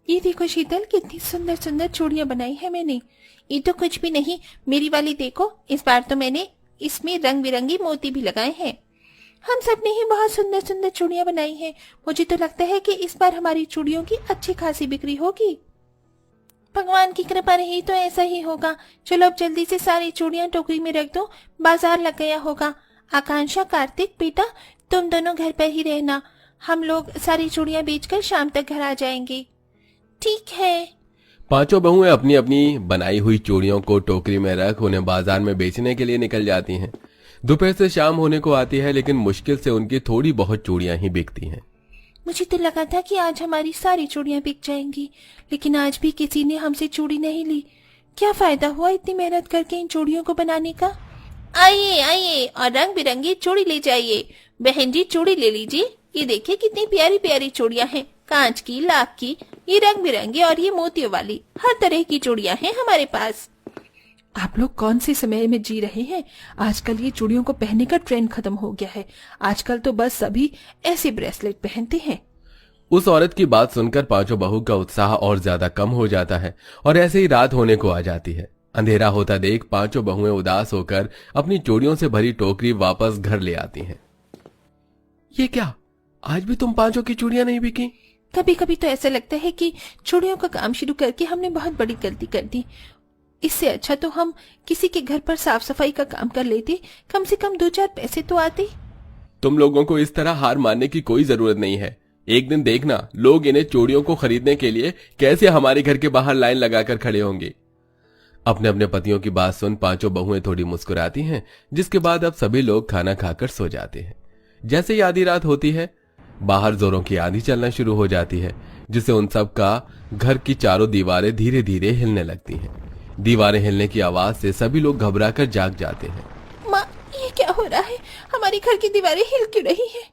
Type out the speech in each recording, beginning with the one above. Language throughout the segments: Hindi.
ये देखो शीतल, कितनी सुंदर सुंदर चूड़ियां बनाई है मैंने। ये तो कुछ भी नहीं, मेरी वाली देखो, इस बार तो मैंने इसमें रंग बिरंगी मोती भी लगाए हैं। हम सब ने ही बहुत सुंदर सुंदर चूड़ियां बनाई हैं। मुझे तो लगता है कि इस बार हमारी चूड़ियों की अच्छी खासी बिक्री होगी। भगवान की कृपा रही तो ऐसा ही होगा। चलो अब जल्दी से सारी चूड़ियां टोकरी में रख दो, बाजार लग गया होगा। आकांक्षा, कार्तिक बेटा, तुम दोनों घर पर ही रहना। हम लोग सारी चूड़ियां बेचकर शाम तक घर आ जाएंगे। ठीक है। पांचों बहुएं अपनी अपनी बनाई हुई चूड़ियों को टोकरी में रख उन्हें बाजार में बेचने के लिए निकल जाती हैं। दोपहर से शाम होने को आती है, लेकिन मुश्किल से उनकी थोड़ी बहुत चूड़ियां ही बिकती हैं। मुझे तो लगा था कि आज हमारी सारी चूड़ियां बिक जाएंगी, लेकिन आज भी किसी ने हमसे चूड़ी नहीं ली। क्या फायदा हुआ इतनी मेहनत करके इन चूड़ियों को बनाने का। आइए आइए और रंग बिरंगी चूड़ी ले जाइए। बहन जी, चूड़ी ले लीजिए। ये देखिए कितनी प्यारी प्यारी चूड़ियां हैं, कांच की, लाख की, ये रंग बिरंगी और ये मोतियों वाली, हर तरह की चूड़ियां हैं हमारे पास। आप लोग कौन से समय में जी रहे हैं? आजकल ये चूड़ियों को पहनने का ट्रेंड खत्म हो गया है। आजकल तो बस सभी ऐसे ब्रेसलेट पहनते हैं। उस औरत की बात सुनकर पांचों बहू का उत्साह और ज्यादा कम हो जाता है और ऐसे ही रात होने को आ जाती है। अंधेरा होता देख पांचों बहुएं उदास होकर अपनी चूड़ियों से भरी टोकरी वापस घर ले आती हैं। ये क्या, आज भी तुम पांचों की चूड़ियां नहीं बिकी? कभी कभी तो ऐसा लगता है कि चूड़ियों का काम शुरू करके हमने बहुत बड़ी गलती कर दी। इससे अच्छा तो हम किसी के घर पर साफ सफाई का काम कर लेते, कम से कम 2-4 पैसे तो आते। तुम लोगों को इस तरह हार मानने की कोई जरूरत नहीं है। एक दिन देखना, लोग इन्हें चूड़ियों को खरीदने के लिए कैसे हमारे घर के बाहर लाइन लगाकर खड़े होंगे। अपने अपने पतियों की बात सुन पांचों बहुएं थोड़ी मुस्कुराती हैं, जिसके बाद अब सभी लोग खाना खाकर सो जाते हैं। जैसे ही आधी रात होती है, बाहर जोरों की आंधी चलना शुरू हो जाती है, जिससे उन सब का घर की चारों दीवारें धीरे धीरे हिलने लगती हैं। दीवारें हिलने की आवाज से सभी लोग घबराकर जाग जाते हैं। माँ, ये क्या हो रहा है? हमारी घर की दीवारें हिल क्यों रही हैं?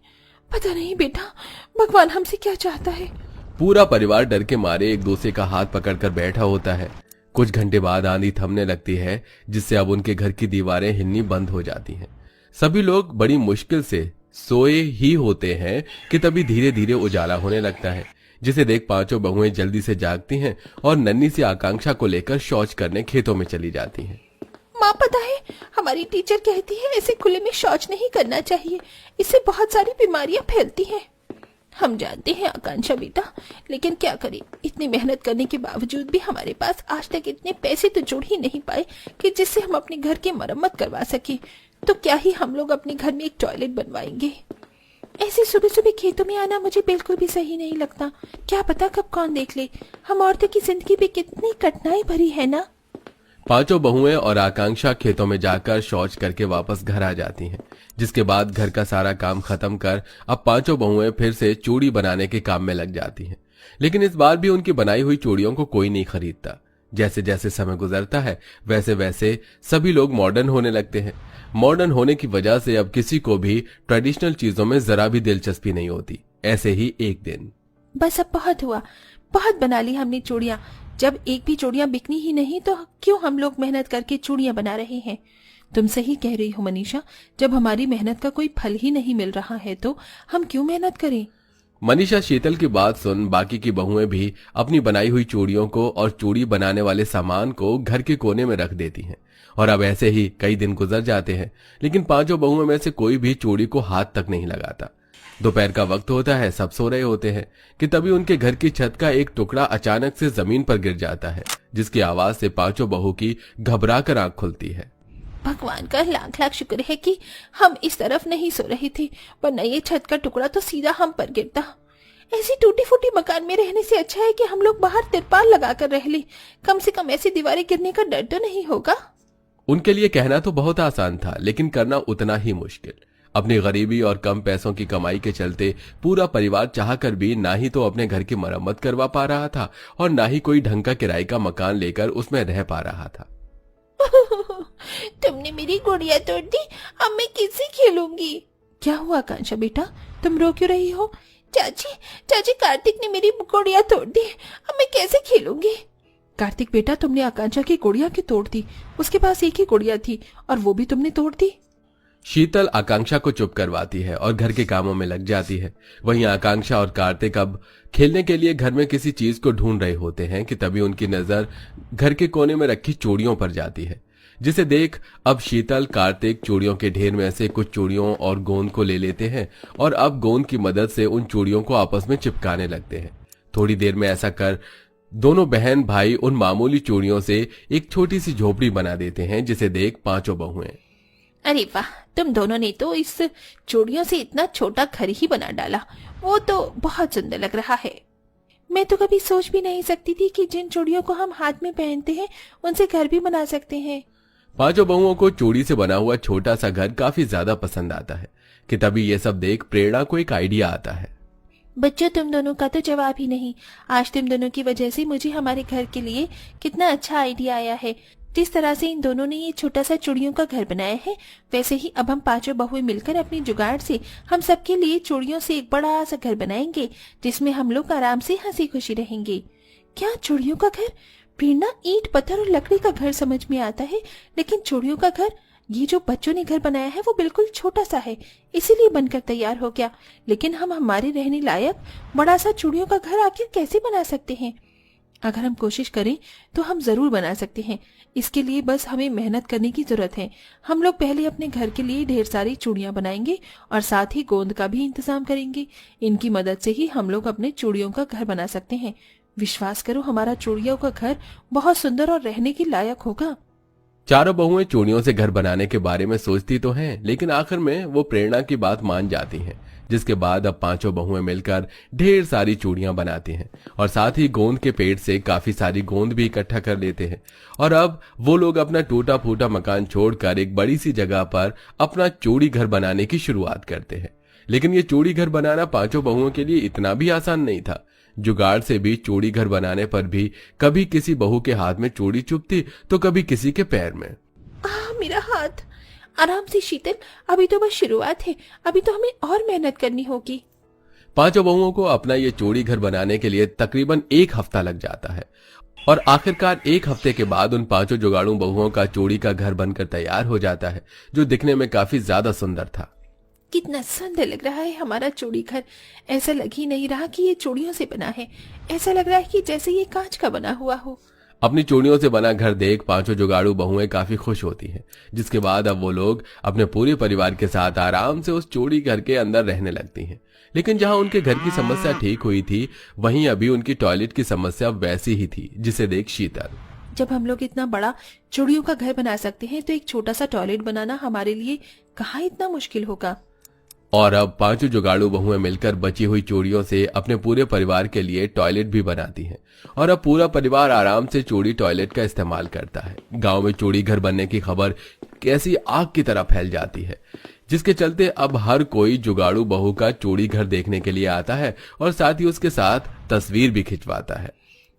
पता नहीं बेटा, भगवान हमसे क्या चाहता है। पूरा परिवार डर के मारे एक दूसरे का हाथ पकड़कर बैठा होता है। कुछ घंटे बाद आंधी थमने लगती है, जिससे अब उनके घर की दीवारें हिलनी बंद हो जाती हैं। सभी लोग बड़ी मुश्किल से सोए ही होते हैं कि तभी धीरे धीरे उजाला होने लगता है, जिसे देख पांचों बहुएं जल्दी से जागती हैं और नन्ही सी आकांक्षा को लेकर शौच करने खेतों में चली जाती हैं। माँ, पता है हमारी टीचर कहती है ऐसे खुले में शौच नहीं करना चाहिए, इससे बहुत सारी बीमारियां फैलती हैं। हम जानते हैं आकांक्षा बेटा, लेकिन क्या करें, इतनी मेहनत करने के बावजूद भी हमारे पास आज तक इतने पैसे तो जुड़ ही नहीं पाए कि जिससे हम अपने घर की मरम्मत करवा सके। तो क्या ही हम लोग अपने घर में एक टॉयलेट बनवाएंगे। ऐसे सुबह सुबह खेतों में आना मुझे बिल्कुल भी सही नहीं लगता। क्या पता कब कौन देख ले। हम औरतों की जिंदगी भी कितनी कठिनाई भरी है ना। पांचों बहुएं और आकांक्षा खेतों में जाकर शौच करके वापस घर आ जाती हैं, जिसके बाद घर का सारा काम खत्म कर अब पांचों बहुएं फिर से चूड़ी बनाने के काम में लग जाती हैं। लेकिन इस बार भी उनकी बनाई हुई चूड़ियों को कोई नहीं खरीदता। जैसे जैसे समय गुजरता है, वैसे वैसे सभी लोग मॉडर्न होने लगते हैं। मॉडर्न होने की वजह से अब किसी को भी ट्रेडिशनल चीजों में जरा भी दिलचस्पी नहीं होती। ऐसे ही एक दिन, बस अब बहुत हुआ, बहुत बना ली हमने चूड़ियां। जब एक भी चूड़ियां बिकनी ही नहीं तो क्यों हम लोग मेहनत करके चूड़ियां बना रहे हैं। तुम सही कह रही हो मनीषा, जब हमारी मेहनत का कोई फल ही नहीं मिल रहा है तो हम क्यों मेहनत करें। मनीषा शीतल की बात सुन बाकी की बहुएं भी अपनी बनाई हुई चूड़ियों को और चूड़ी बनाने वाले सामान को घर के कोने में रख देती हैं। और अब ऐसे ही कई दिन गुजर जाते हैं, लेकिन पांचों बहुओं में से कोई भी चूड़ी को हाथ तक नहीं लगाता। दोपहर का वक्त होता है, सब सो रहे होते हैं कि तभी उनके घर की छत का एक टुकड़ा अचानक से जमीन पर गिर जाता है, जिसकी आवाज से पांचों बहू की घबराकर आंख खुलती है। भगवान का लाख लाख शुक्र है कि हम इस तरफ नहीं सो रहे थे, वरना ये छत का टुकड़ा तो सीधा हम पर गिरता। ऐसी टूटी फूटी मकान में रहने से अच्छा है कि हम लोग बाहर तिरपाल लगाकर रह ले। कम से कम ऐसी दीवारें गिरने का डर तो नहीं होगा। उनके लिए कहना तो बहुत आसान था, लेकिन करना उतना ही मुश्किल। अपनी गरीबी और कम पैसों की कमाई के चलते पूरा परिवार चाहकर भी ना ही तो अपने घर की मरम्मत करवा पा रहा था और ना ही कोई ढंग का किराए का मकान लेकर उसमें रह पा रहा था। तुमने मेरी गुड़िया तोड़ दी, अब मैं किससे खेलूंगी। क्या हुआ आकांक्षा बेटा, तुम रो क्यों रही हो। चाची चाची, कार्तिक ने मेरी गुड़िया तोड़ दी, अब मैं कैसे खेलूंगी। कार्तिक बेटा, तुमने आकांक्षा की गुड़िया क्यों तोड़ दी। उसके पास एक ही गुड़िया थी और वो भी तुमने तोड़ दी। शीतल आकांक्षा को चुप करवाती है और घर के कामों में लग जाती है। वहीं आकांक्षा और कार्तिक अब खेलने के लिए घर में किसी चीज को ढूंढ रहे होते हैं कि तभी उनकी नजर घर के कोने में रखी चूड़ियों पर जाती है, जिसे देख अब शीतल कार्तिक चूड़ियों के ढेर में से कुछ चूड़ियों और गोंद को ले लेते हैं और अब गोंद की मदद से उन चूड़ियों को आपस में चिपकाने लगते हैं। थोड़ी देर में ऐसा कर दोनों बहन भाई उन मामूली चूड़ियों से एक छोटी सी झोपड़ी बना देते हैं, जिसे देख पांचों बहुएं, अरे वाह, तुम दोनों ने तो इस चूड़ियों से इतना छोटा घर ही बना डाला। वो तो बहुत सुंदर लग रहा है। मैं तो कभी सोच भी नहीं सकती थी कि जिन चूड़ियों को हम हाथ में पहनते हैं उनसे घर भी बना सकते हैं। पांचों बहुओं को चूड़ी से बना हुआ छोटा सा घर काफी ज्यादा पसंद आता है कि तभी ये सब देख प्रेरणा को एक आइडिया आता है। बच्चों, तुम दोनों का तो जवाब ही नहीं। आज तुम दोनों की वजह से मुझे हमारे घर के लिए कितना अच्छा आइडिया आया है। जिस तरह से इन दोनों ने ये छोटा सा चूड़ियों का घर बनाया है, वैसे ही अब हम पांचों बहुएं मिलकर अपनी जुगाड़ से हम सबके लिए चूड़ियों से एक बड़ा सा घर बनाएंगे, जिसमें हम लोग आराम से हंसी खुशी रहेंगे। क्या चूड़ियों का घर? प्रेरणा, ईंट पत्थर और लकड़ी का घर समझ में आता है, लेकिन चूड़ियों का घर, ये जो बच्चों ने घर बनाया है वो बिल्कुल छोटा सा है, इसीलिए बनकर तैयार हो गया। लेकिन हम हमारे रहने लायक बड़ा सा चूड़ियों का घर आखिर कैसे बना सकते हैं? अगर हम कोशिश करें तो हम जरूर बना सकते हैं। इसके लिए बस हमें मेहनत करने की जरूरत है। हम लोग पहले अपने घर के लिए ढेर सारी चूड़ियां बनाएंगे और साथ ही गोंद का भी इंतजाम करेंगे। इनकी मदद से ही हम लोग अपने चूड़ियों का घर बना सकते हैं। विश्वास करो, हमारा चूड़ियों का घर बहुत सुंदर और रहने के लायक होगा। चारों बहुएं चूड़ियों से घर बनाने के बारे में सोचती तो हैं, लेकिन आखिर में वो प्रेरणा की बात मान जाती हैं, जिसके बाद अब पांचों बहुएं मिलकर ढेर सारी चूड़ियां बनाती हैं और साथ ही गोंद के पेड़ से काफी सारी गोंद भी इकट्ठा कर लेते हैं। और अब वो लोग अपना टूटा फूटा मकान छोड़कर एक बड़ी सी जगह पर अपना चूड़ी घर बनाने की शुरुआत करते हैं। लेकिन ये चूड़ी घर बनाना पांचों बहुओं के लिए इतना भी आसान नहीं था। जुगाड़ से भी चूड़ी घर बनाने पर भी कभी किसी बहू के हाथ में चूड़ी चुभती तो कभी किसी के पैर में। मेरा हाथ। आराम से शीतल, अभी तो बस शुरुआत है, अभी तो हमें और मेहनत करनी होगी। पांचों बहुओं को अपना ये चूड़ी घर बनाने के लिए तकरीबन 1 हफ्ता लग जाता है और आखिरकार 1 हफ्ते के बाद उन पांचों जुगाड़ू बहुओं का चूड़ी का घर बनकर तैयार हो जाता है, जो दिखने में काफी ज्यादा सुंदर था। कितना सुंदर लग रहा है हमारा चूड़ी घर। ऐसा लग ही नहीं रहा कि ये चूड़ियों से बना है, ऐसा लग रहा है कि जैसे ये कांच का बना हुआ हो। अपनी चूड़ियों से बना घर देख पांचों जुगाड़ू बहुएं काफी खुश होती हैं, जिसके बाद अब वो लोग अपने पूरे परिवार के साथ आराम से उस चूड़ी घर के अंदर रहने लगती हैं। लेकिन जहां उनके घर की समस्या ठीक हुई थी, वहीं अभी उनकी टॉयलेट की समस्या वैसी ही थी, जिसे देख शीतल, जब हम लोग इतना बड़ा चूड़ियों का घर बना सकते हैं तो एक छोटा सा टॉयलेट बनाना हमारे लिए कहाँ इतना मुश्किल होगा। और अब पांचों जुगाड़ू बहुएं मिलकर बची हुई चूड़ियों से अपने पूरे परिवार के लिए टॉयलेट भी बनाती हैं और अब पूरा परिवार आराम से चूड़ी टॉयलेट का इस्तेमाल करता है। गांव में चूड़ी घर बनने की खबर कैसी आग की तरह फैल जाती है, जिसके चलते अब हर कोई जुगाड़ू बहू का चूड़ी घर देखने के लिए आता है और साथ ही उसके साथ तस्वीर भी खिंचवाता है।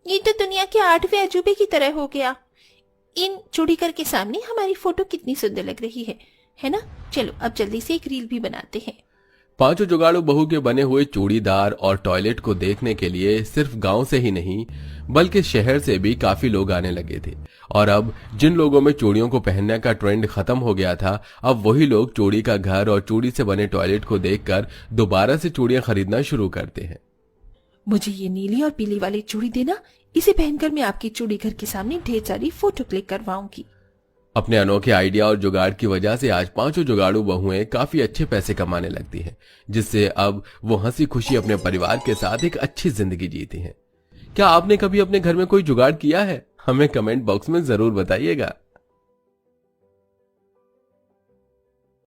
ये तो दुनिया के 8वें अजूबे की तरह हो गया। इन चूड़ी घर के सामने हमारी फोटो कितनी सुंदर लग रही है ना? चलो अब जल्दी से एक रील भी बनाते हैं। पांचों जुगाड़ू बहू के बने हुए चूड़ीदार और टॉयलेट को देखने के लिए सिर्फ गांव से ही नहीं बल्कि शहर से भी काफी लोग आने लगे थे। और अब जिन लोगों में चूड़ियों को पहनने का ट्रेंड खत्म हो गया था, अब वही लोग चूड़ी का घर और चूड़ी से बने टॉयलेट को देखकर दोबारा से चूड़ियां खरीदना शुरू करते हैं। मुझे ये नीली और पीली वाली चूड़ी देना, इसे पहनकर मैं आपकी चूड़ी घर के सामने ढेर सारी फोटो क्लिक करवाऊंगी। अपने अनोखे आइडिया और जुगाड़ की वजह से आज पांचों जुगाड़ू बहुएं काफी अच्छे पैसे कमाने लगती हैं, जिससे अब वो हंसी खुशी अपने परिवार के साथ एक अच्छी जिंदगी जीती हैं। क्या आपने कभी अपने घर में कोई जुगाड़ किया है? हमें कमेंट बॉक्स में जरूर बताइएगा।